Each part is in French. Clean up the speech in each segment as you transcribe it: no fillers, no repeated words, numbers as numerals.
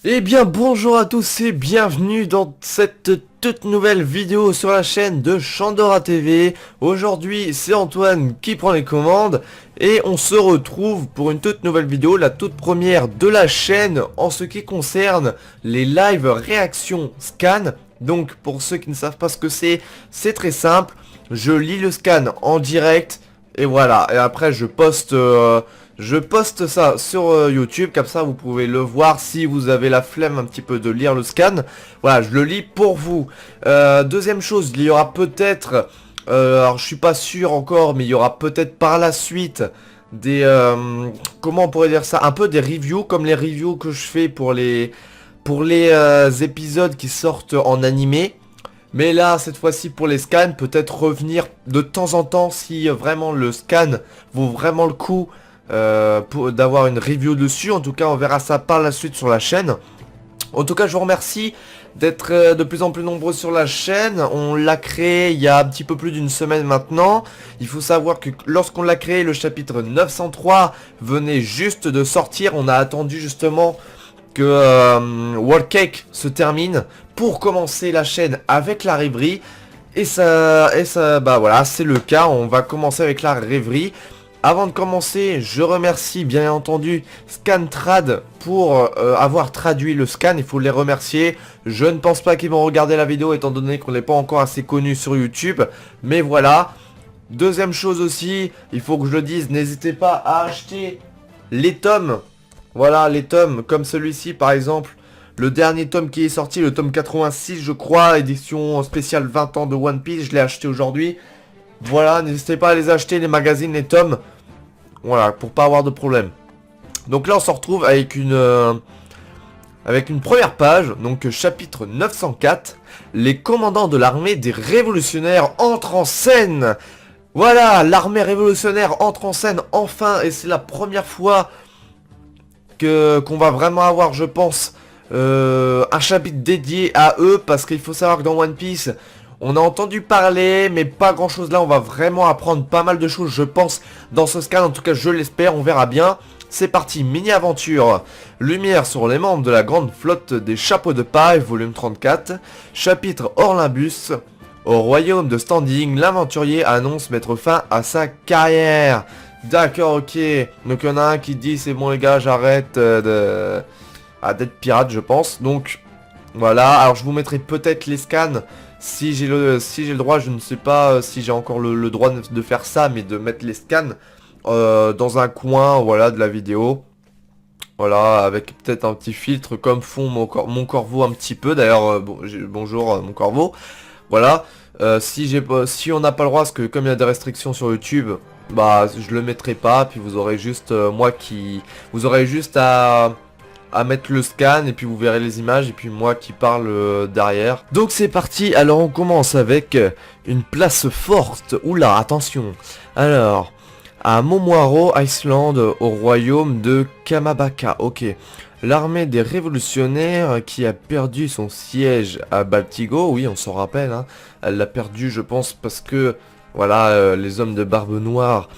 Eh bien bonjour à tous et bienvenue dans cette toute nouvelle vidéo sur la chaîne de Chandora TV. Aujourd'hui c'est Antoine qui prend les commandes et on se retrouve pour une toute nouvelle vidéo, la toute première de la chaîne en ce qui concerne les live réactions scan. Donc pour ceux qui ne savent pas ce que c'est très simple, je lis le scan en direct et voilà, et après je poste ça sur YouTube, comme ça vous pouvez le voir si vous avez la flemme un petit peu de lire le scan. Voilà, je le lis pour vous. Deuxième chose, il y aura peut-être, alors je suis pas sûr encore, mais il y aura peut-être par la suite des, comment on pourrait dire ça, un peu des reviews, comme les reviews que je fais pour les épisodes qui sortent en animé. Mais là, cette fois-ci pour les scans, peut-être revenir de temps en temps si vraiment le scan vaut vraiment le coup d'avoir une review dessus. En tout cas, on verra ça par la suite sur la chaîne. En tout cas, je vous remercie d'être de plus en plus nombreux sur la chaîne. On l'a créé il y a un petit peu plus d'une semaine maintenant. Il faut savoir que lorsqu'on l'a créé, le chapitre 903 venait juste de sortir. On a attendu justement que World Cake se termine pour commencer la chaîne avec la rêverie. Et ça, bah voilà, c'est le cas. On va commencer avec la rêverie. Avant de commencer, je remercie bien entendu Scantrad pour avoir traduit le scan. Il faut les remercier. Je ne pense pas qu'ils vont regarder la vidéo étant donné qu'on n'est pas encore assez connu sur YouTube. Mais voilà. Deuxième chose aussi, il faut que je le dise, n'hésitez pas à acheter les tomes. Voilà, les tomes comme celui-ci par exemple. Le dernier tome qui est sorti, le tome 86 je crois, édition spéciale 20 ans de One Piece, je l'ai acheté aujourd'hui. Voilà, n'hésitez pas à les acheter, les magazines, les tomes. Voilà, pour pas avoir de problème. Donc là on se retrouve avec une première page, donc chapitre 904. Les commandants de l'armée des révolutionnaires entrent en scène. Voilà, l'armée révolutionnaire entre en scène enfin, et c'est la première fois qu'on va vraiment avoir, je pense, un chapitre dédié à eux, parce qu'il faut savoir que dans One Piece, on a entendu parler, mais pas grand chose là. On va vraiment apprendre pas mal de choses, je pense, dans ce scan. En tout cas, je l'espère, on verra bien. C'est parti, mini-aventure. Lumière sur les membres de la grande flotte des chapeaux de paille, volume 34. Chapitre Orlimbus. Au royaume de Standing, l'aventurier annonce mettre fin à sa carrière. D'accord, ok. Donc il y en a un qui dit, c'est bon les gars, j'arrête d'être pirate, je pense. Donc, voilà. Alors je vous mettrai peut-être les scans. Si j'ai le droit, je ne sais pas si j'ai encore le droit de faire ça, mais de mettre les scans dans un coin, voilà, de la vidéo. Voilà, avec peut-être un petit filtre comme fond mon corbeau un petit peu. D'ailleurs, bonjour mon corbeau. Voilà. Si on n'a pas le droit, parce que comme il y a des restrictions sur YouTube, bah je le mettrai pas. Puis vous aurez juste vous aurez juste à mettre le scan et puis vous verrez les images et puis moi qui parle derrière. Donc c'est parti, alors on commence avec une place forte. Oula, attention. Alors, à Momoaro Island, au royaume de Kamabaka. Ok. L'armée des révolutionnaires qui a perdu son siège à Baltigo, oui on s'en rappelle, hein. Elle l'a perdu je pense parce que, voilà, les hommes de Barbe Noire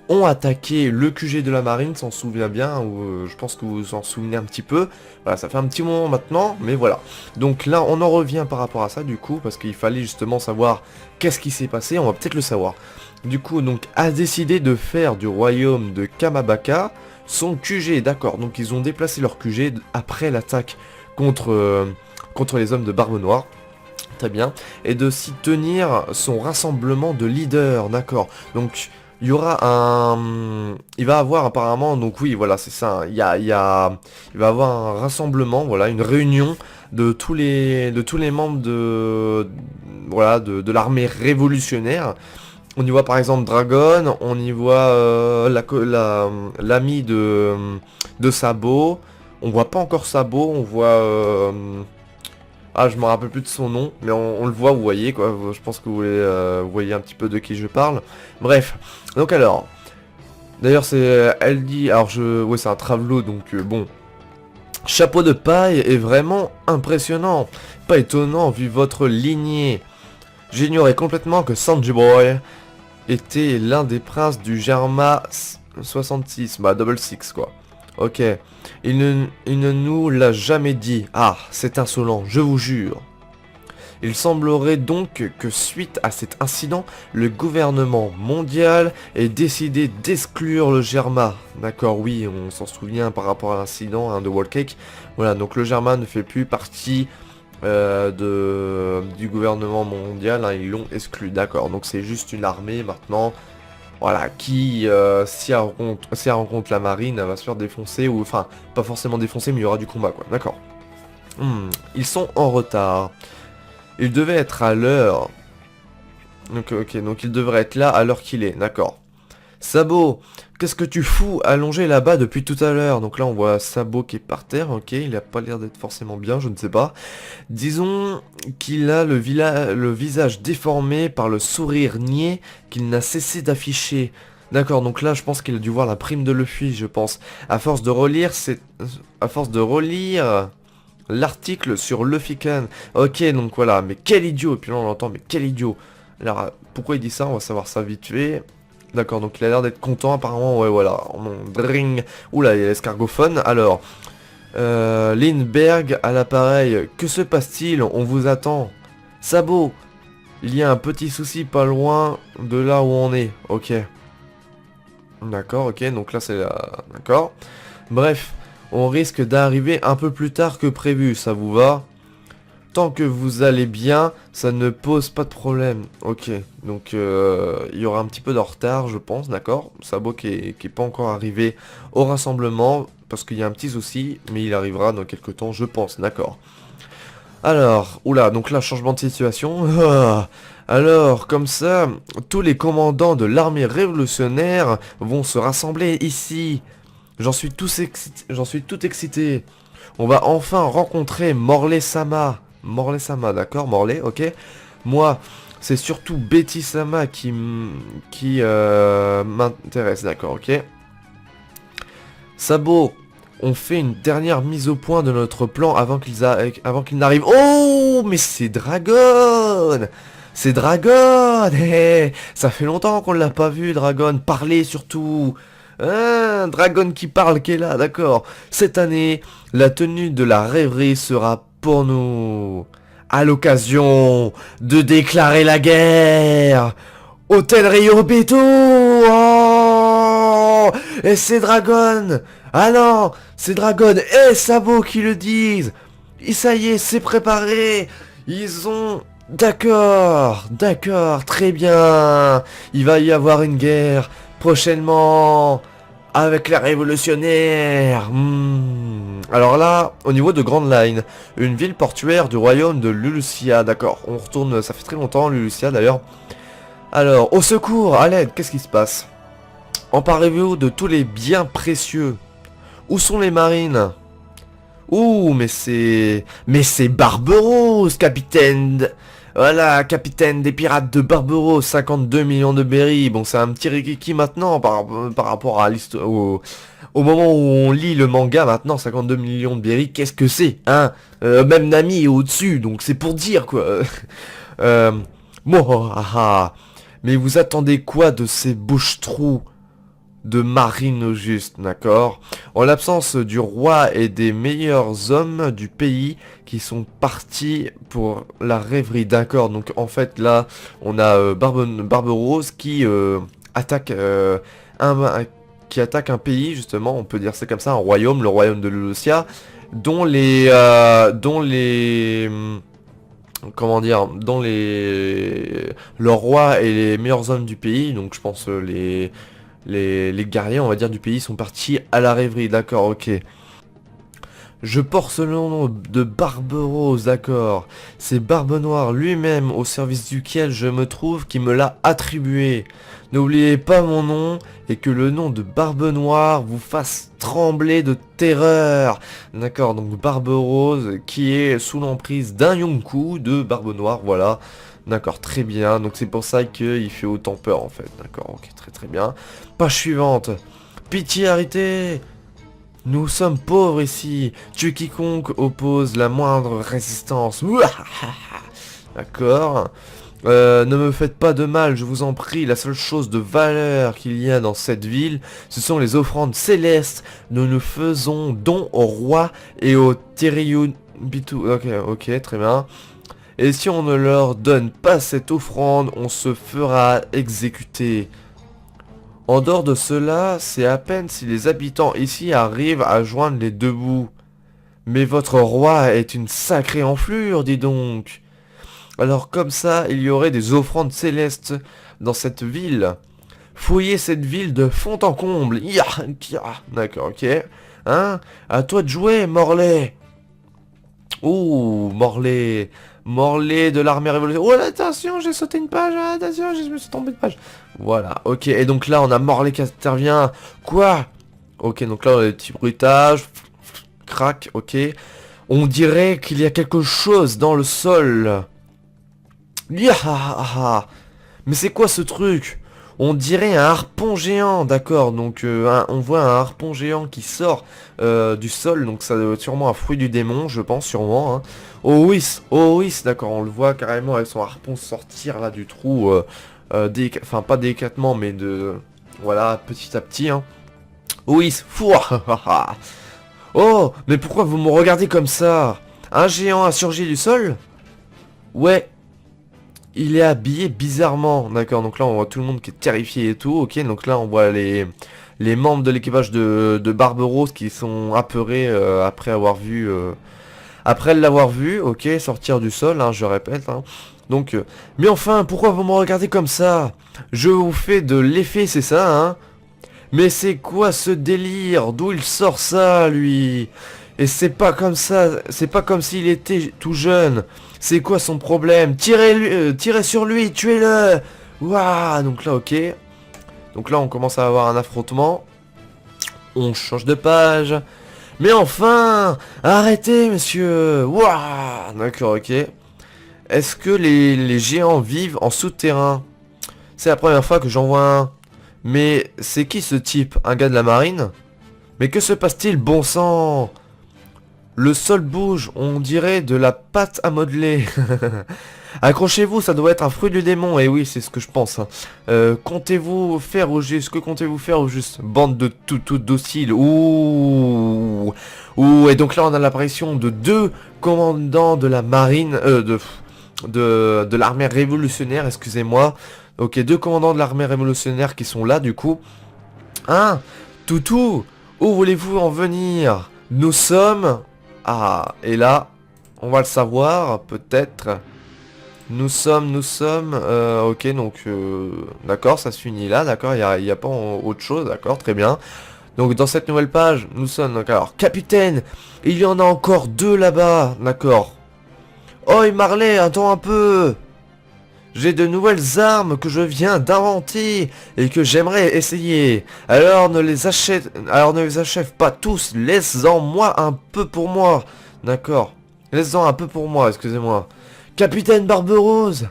ont attaqué le QG de la marine, s'en souvient bien, ou je pense que vous vous en souvenez un petit peu. Voilà, ça fait un petit moment maintenant, mais voilà. Donc là, on en revient par rapport à ça, du coup, parce qu'il fallait justement savoir qu'est-ce qui s'est passé, on va peut-être le savoir. Du coup, donc, a décidé de faire du royaume de Kamabaka son QG, d'accord. Donc ils ont déplacé leur QG après l'attaque contre les hommes de Barbe Noire. Très bien. Et de s'y tenir son rassemblement de leaders, d'accord. Donc il y aura il va avoir apparemment, donc oui voilà c'est ça, il va avoir un rassemblement, voilà, une réunion de tous les membres voilà, de l'armée révolutionnaire. On y voit par exemple Dragon, on y voit l'ami de Sabo, on voit pas encore Sabo, on voit ah, je me rappelle plus de son nom, mais on le voit, vous voyez quoi, je pense que vous voyez un petit peu de qui je parle. Bref, donc alors, d'ailleurs c'est, elle dit, alors ouais c'est un travelot, donc bon. Chapeau de paille est vraiment impressionnant, pas étonnant vu votre lignée. J'ignorais complètement que Sanji Boy était l'un des princes du Germa 66, bah double six quoi. Ok. Il ne nous l'a jamais dit. Ah, c'est insolent, je vous jure. Il semblerait donc que suite à cet incident, le gouvernement mondial ait décidé d'exclure le Germa. D'accord, oui, on s'en souvient par rapport à l'incident hein, de World Cake. Voilà, donc le Germa ne fait plus partie du gouvernement mondial, hein, ils l'ont exclu. D'accord, donc c'est juste une armée maintenant. Voilà, qui, si elle rencontre la marine, elle va se faire défoncer, ou enfin, pas forcément défoncer, mais il y aura du combat, quoi. D'accord. Ils sont en retard. Ils devaient être à l'heure. Donc, ok, donc il devrait être là à l'heure qu'il est, d'accord. Sabot, qu'est-ce que tu fous allongé là-bas depuis tout à l'heure? Donc là, on voit Sabot qui est par terre, ok, il a pas l'air d'être forcément bien, je ne sais pas. Disons qu'il a le visage déformé par le sourire niais qu'il n'a cessé d'afficher. D'accord, donc là, je pense qu'il a dû voir la prime de Luffy, je pense. À force de relire, l'article sur Luffy Can. Ok, donc voilà, mais quel idiot. Et puis là, on l'entend, mais quel idiot. Alors, pourquoi il dit ça? On va savoir ça vite fait. D'accord, donc il a l'air d'être content apparemment, ouais voilà. Dring. Oula, il y a l'escargophone. Alors, Lindbergh à l'appareil. Que se passe-t-il? On vous attend. Sabot, il y a un petit souci pas loin de là où on est. Ok. D'accord, ok, donc là c'est la... D'accord. Bref, on risque d'arriver un peu plus tard que prévu, ça vous va? Tant que vous allez bien, ça ne pose pas de problème. Ok, donc il y aura un petit peu de retard, je pense, d'accord. Sabot qui est pas encore arrivé au rassemblement, parce qu'il y a un petit souci, mais il arrivera dans quelques temps, je pense, d'accord. Alors, oula, donc là, changement de situation. Alors, comme ça, tous les commandants de l'armée révolutionnaire vont se rassembler ici. J'en suis tout excité. On va enfin rencontrer Morley-sama. Morley-sama, d'accord, Morley, ok. Moi, c'est surtout Betty-sama qui m'intéresse, d'accord, ok. Sabot, on fait une dernière mise au point de notre plan avant qu'ils n'arrivent. Oh, mais c'est Dragon! C'est Dragon! Ça fait longtemps qu'on l'a pas vu, Dragon. Parler surtout. Hein, Dragon qui parle, qui est là, d'accord. Cette année, la tenue de la rêverie sera pour nous. À l'occasion de déclarer la guerre. Hôtel Rio Beto! Oh! Et c'est Dragon! Ah non! C'est Dragon et Sabot qui le disent! Et ça y est, c'est préparé! Ils ont... D'accord! D'accord, très bien! Il va y avoir une guerre prochainement avec les révolutionnaires! Alors là, au niveau de Grand Line, une ville portuaire du royaume de Lulusia, d'accord. On retourne, ça fait très longtemps, Lulusia d'ailleurs. Alors, au secours, à l'aide, qu'est-ce qui se passe? Emparez-vous de tous les biens précieux. Où sont les marines? Ouh, mais c'est... Mais c'est Barberousse, capitaine. Voilà, capitaine des pirates de Barberousse, 52 millions de berries. Bon, c'est un petit rikiki maintenant par rapport à l'histoire... Au moment où on lit le manga maintenant, 52 millions de berries, qu'est-ce que c'est, hein? Même Nami est au-dessus, donc c'est pour dire, quoi. Bon, mais vous attendez quoi de ces bouches-trous de marine au juste, d'accord? En l'absence du roi et des meilleurs hommes du pays qui sont partis pour la rêverie, d'accord? Donc en fait là, on a Barbe-Rose qui attaque qui attaque un pays justement, on peut dire c'est comme ça, un royaume, le royaume de Lulusia, dont les comment dire, dont le roi et les meilleurs hommes du pays, donc je pense les guerriers, on va dire, du pays sont partis à la rêverie, d'accord, ok. Je porte le nom de Barbe-Rose, d'accord. C'est Barbe-Noire lui-même, au service duquel je me trouve, qui me l'a attribué. N'oubliez pas mon nom, et que le nom de Barbe-Noire vous fasse trembler de terreur. D'accord, donc Barbe-Rose, qui est sous l'emprise d'un Yonkou de Barbe-Noire, voilà. D'accord, très bien, donc c'est pour ça qu'il fait autant peur, en fait. D'accord, ok, très très bien. Page suivante. Pitié, arrêtez! Nous sommes pauvres ici. Tuer quiconque oppose la moindre résistance. D'accord. Ne me faites pas de mal, je vous en prie. La seule chose de valeur qu'il y a dans cette ville, ce sont les offrandes célestes. Nous faisons don au roi et au Teriubitu. Ok, très bien. Et si on ne leur donne pas cette offrande, on se fera exécuter. En dehors de cela, c'est à peine si les habitants ici arrivent à joindre les deux bouts. Mais votre roi est une sacrée enflure, dis donc. Alors comme ça, il y aurait des offrandes célestes dans cette ville. Fouillez cette ville de fond en comble. D'accord, ok. Hein? À toi de jouer, Morlaix. Ouh, Morlaix. Morlaix de l'armée révolutionnaire. Oh, attention, j'ai sauté une page. Attention, je me suis tombé de page. Voilà, ok. Et donc là, on a Morlaix qui intervient. Quoi? Ok, donc là, on a des petits bruitages. Crac, ok. On dirait qu'il y a quelque chose dans le sol. Mais c'est quoi ce truc? On dirait un harpon géant, d'accord. Donc on voit un harpon géant qui sort du sol. Donc ça doit être sûrement un fruit du démon, je pense sûrement. Hein. Oh oui, d'accord. On le voit carrément avec son harpon sortir là du trou. Enfin pas délicatement, mais de... Voilà, petit à petit. Hein. Oui, fou. Oh, mais pourquoi vous me regardez comme ça? Un géant a surgi du sol? Ouais. Il est habillé bizarrement, d'accord, donc là on voit tout le monde qui est terrifié et tout, ok, donc là on voit les membres de l'équipage de Barberousse qui sont apeurés après l'avoir vu, ok, sortir du sol, hein, je répète, hein. Donc, mais enfin, pourquoi vous me regardez comme ça? Je vous fais de l'effet, c'est ça, hein? Mais c'est quoi ce délire? D'où il sort ça, lui? Et c'est pas comme ça, c'est pas comme s'il était tout jeune. C'est quoi son problème? Tirez sur lui, tuez-le! Waouh! Donc là, ok. Donc là, on commence à avoir un affrontement. On change de page. Mais enfin! Arrêtez, monsieur! Waouh! D'accord, ok. Est-ce que les géants vivent en souterrain? C'est la première fois que j'en vois un. Mais c'est qui ce type? Un gars de la marine? Mais que se passe-t-il, bon sang? Le sol bouge, on dirait de la pâte à modeler. Accrochez-vous, ça doit être un fruit du démon. Et oui, c'est ce que je pense. Hein. Comptez-vous faire au juste? Que comptez-vous faire au juste? Bande de tout dociles. Ouh. Ouh. Et donc là, on a l'apparition de deux commandants de la marine, de l'armée révolutionnaire, excusez-moi. Ok, deux commandants de l'armée révolutionnaire qui sont là, du coup. Hein? Toutou, où voulez-vous en venir? Nous sommes... Ah, et là, on va le savoir, peut-être. Nous sommes, ok, donc, d'accord, ça se finit là, d'accord, il y a pas autre chose, d'accord, très bien. Donc, dans cette nouvelle page, nous sommes, donc, alors, capitaine, il y en a encore deux là-bas, d'accord. Oh, Marley, attends un peu. J'ai de nouvelles armes que je viens d'inventer et que j'aimerais essayer. Alors ne les achève pas tous. Laisse-en moi un peu pour moi. D'accord. Laisse-en un peu pour moi, excusez-moi. Capitaine Barberose.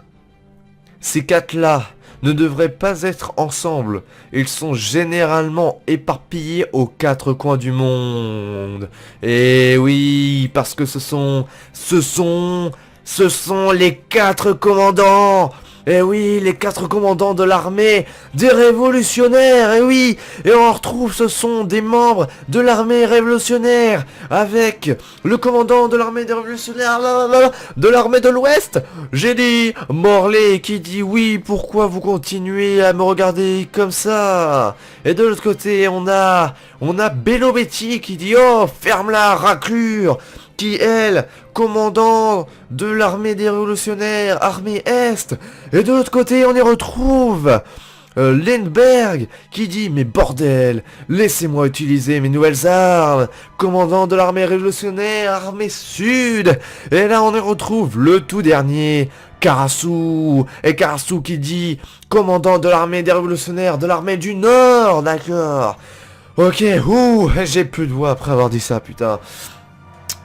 Ces quatre-là ne devraient pas être ensemble. Ils sont généralement éparpillés aux quatre coins du monde. Et oui, parce que ce sont les quatre commandants. Eh oui, les quatre commandants de l'armée des révolutionnaires. Eh oui, et on retrouve, ce sont des membres de l'armée révolutionnaire avec le commandant de l'armée des révolutionnaires de l'armée de l'Ouest. J'ai dit Morlaix qui dit oui. Pourquoi vous continuez à me regarder comme ça? Et de l'autre côté, on a Bello Betty qui dit oh ferme la raclure. Qui, elle, commandant de l'armée des révolutionnaires, armée Est. Et de l'autre côté, on y retrouve Lindbergh qui dit mais bordel, laissez-moi utiliser mes nouvelles armes, commandant de l'armée révolutionnaire, armée Sud. Et là, on y retrouve le tout dernier, Karasu. Et Karasu qui dit commandant de l'armée des révolutionnaires, de l'armée du Nord, d'accord. Ok, ouh, j'ai plus de voix après avoir dit ça, putain.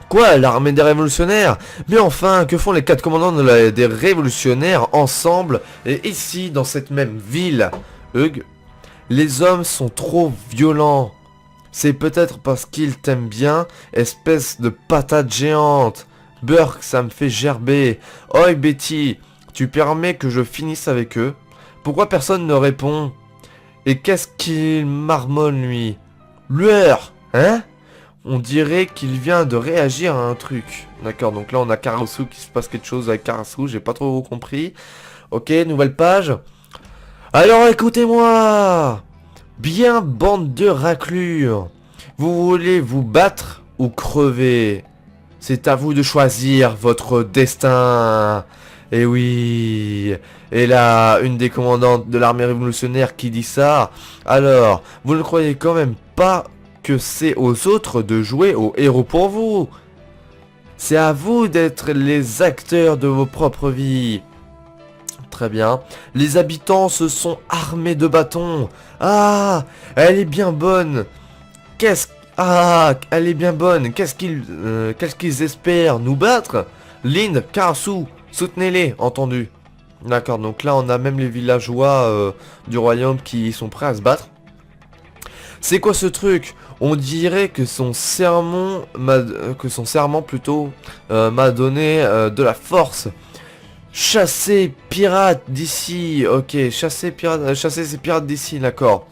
Quoi, l'armée des révolutionnaires? Mais enfin, que font les quatre commandants des révolutionnaires ensemble et ici, dans cette même ville? Hugh, les hommes sont trop violents. C'est peut-être parce qu'ils t'aiment bien, espèce de patate géante. Burke, ça me fait gerber. Oi Betty, Tu permets que je finisse avec eux. Pourquoi personne ne répond? Et qu'est-ce qu'il marmonne, lui? Lueur, hein? On dirait qu'il vient de réagir à un truc. D'accord, donc là on a Karasu qui se passe quelque chose avec Karasu, j'ai pas trop compris. Ok, nouvelle page. Alors écoutez-moi! Bien, bande de raclures. Vous voulez vous battre ou crever? C'est à vous de choisir votre destin. Et oui. Et là, une des commandantes de l'armée révolutionnaire qui dit ça. Alors, vous ne croyez quand même pas que c'est aux autres de jouer aux héros pour vous? C'est à vous d'être les acteurs de vos propres vies. Très bien. Les habitants se sont armés de bâtons. Ah, elle est bien bonne. Elle est bien bonne. Qu'est-ce qu'ils espèrent? Nous battre? Lynn, Karasu, soutenez-les, entendu. D'accord, donc là on a même les villageois du royaume qui sont prêts à se battre. C'est quoi ce truc? On dirait que son serment m'a donné de la force. Chasser pirates d'ici. Ok, chasser ces pirates d'ici, d'accord.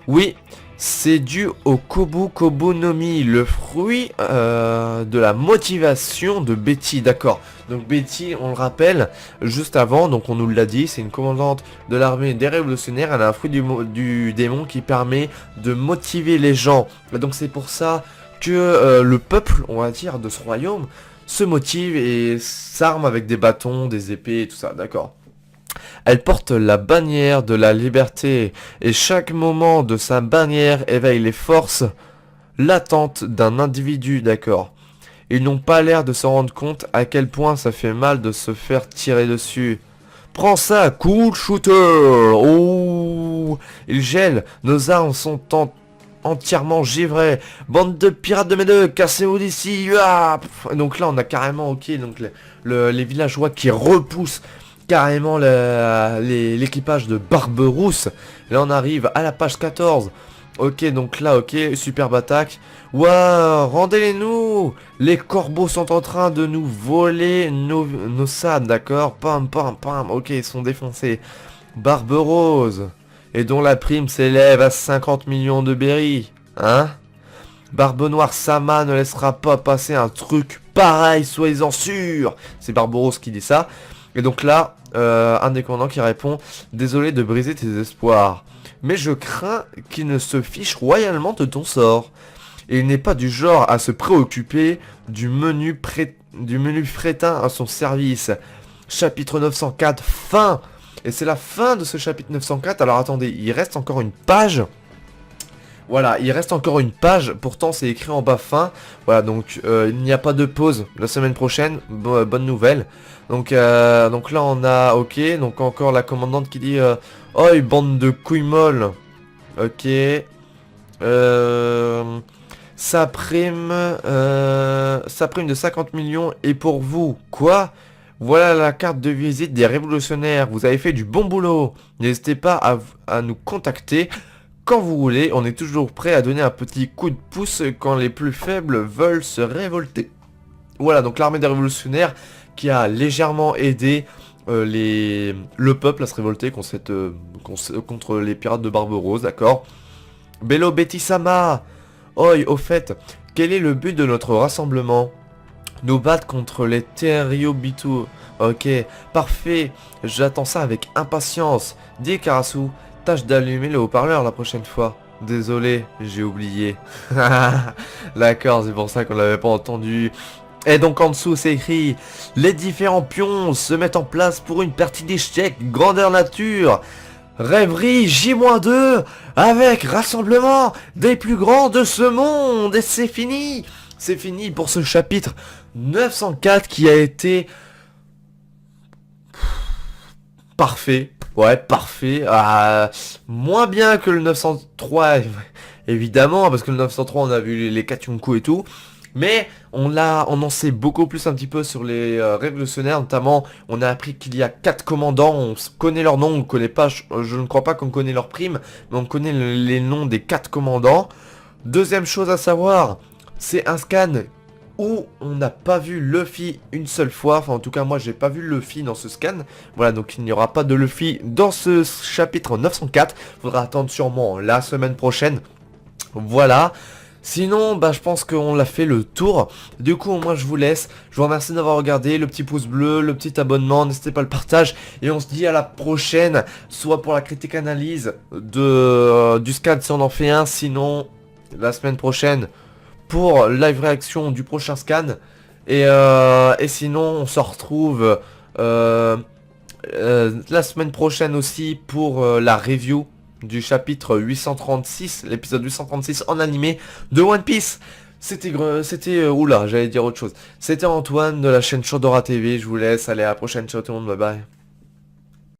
Oui, c'est dû au Kobu Kobu no Mi, le fruit de la motivation de Betty, d'accord. Donc Betty, on le rappelle, juste avant, donc on nous l'a dit, c'est une commandante de l'armée des révolutionnaires, elle a un fruit du démon qui permet de motiver les gens. Et donc c'est pour ça que le peuple, on va dire, de ce royaume, se motive et s'arme avec des bâtons, des épées et tout ça, d'accord. Elle porte la bannière de la liberté, et chaque moment de sa bannière éveille les forces latentes d'un individu, d'accord. Ils n'ont pas l'air de se rendre compte à quel point ça fait mal de se faire tirer dessus. Prends ça, cool shooter. Oh, il gèle, nos armes sont entièrement givrées. Bande de pirates de mes deux, cassez-vous d'ici. Ah, donc là on a carrément, ok, donc les villageois qui repoussent carrément l'équipage de Barberousse. Là on arrive à la page 14. Ok, donc là, ok, superbe attaque. Waouh, rendez-les-nous. Les corbeaux sont en train de nous voler nos sables, d'accord. Pam, pam, pam. Ok, ils sont défoncés. Barberose, et dont la prime s'élève à 50 millions de berries. Hein? Barbe Noire Sama ne laissera pas passer un truc pareil, soyez-en sûrs. C'est Barberousse qui dit ça. Et donc là, un des commandants qui répond: désolé de briser tes espoirs, mais je crains qu'il ne se fiche royalement de ton sort. Et il n'est pas du genre à se préoccuper du menu frétin à son service. Chapitre 904, fin. Et c'est la fin de ce chapitre 904. Alors attendez, il reste encore une page. Voilà, il reste encore une page, pourtant c'est écrit en bas fin. Voilà, donc il n'y a pas de pause la semaine prochaine, bonne nouvelle. Donc là on a, ok, donc encore la commandante qui dit oh, bande de couilles molles. Ok. Sa prime de 50 millions est pour vous. Quoi? Voilà la carte de visite des révolutionnaires. Vous avez fait du bon boulot. N'hésitez pas à nous contacter quand vous voulez. On est toujours prêt à donner un petit coup de pouce quand les plus faibles veulent se révolter. Voilà, donc l'armée des révolutionnaires qui a légèrement aidé le peuple à se révolter contre les pirates de Barberousse, d'accord. Bello Betty Sama. Oi, au fait, quel est le but de notre rassemblement? Nous battre contre les Terriobitu. Ok, parfait, j'attends ça avec impatience. Dis Karasu, tâche d'allumer le haut-parleur la prochaine fois. Désolé, j'ai oublié. D'accord, c'est pour ça qu'on l'avait pas entendu. Et donc en dessous c'est écrit: les différents pions se mettent en place pour une partie d'échecs grandeur nature. Rêverie J-2 avec rassemblement des plus grands de ce monde. Et c'est fini. C'est fini pour ce chapitre 904 qui a été parfait. Ouais, parfait. Moins bien que le 903, évidemment, parce que le 903 on a vu les Katyunku et tout. Mais on en sait beaucoup plus un petit peu sur les révolutionnaires, notamment on a appris qu'il y a 4 commandants, on connaît leurs noms, on connaît pas, je ne crois pas qu'on connaît leurs primes, mais on connaît les noms des 4 commandants. Deuxième chose à savoir, c'est un scan où on n'a pas vu Luffy une seule fois. Enfin, en tout cas, moi, j'ai pas vu Luffy dans ce scan. Voilà, donc il n'y aura pas de Luffy dans ce chapitre 904. Faudra attendre sûrement la semaine prochaine. Voilà. Sinon, bah, je pense qu'on l'a fait le tour. Du coup, moi, je vous laisse. Je vous remercie d'avoir regardé. Le petit pouce bleu, le petit abonnement. N'hésitez pas à le partage. Et on se dit à la prochaine. Soit pour la critique analyse du scan si on en fait un. Sinon, la semaine prochaine pour live réaction du prochain scan. Et sinon, on se retrouve la semaine prochaine aussi pour la review du chapitre 836, l'épisode 836 en animé de One Piece. Oula, j'allais dire autre chose. C'était Antoine de la chaîne Chandora TV. Je vous laisse. Allez, à la prochaine. Ciao tout le monde. Bye bye.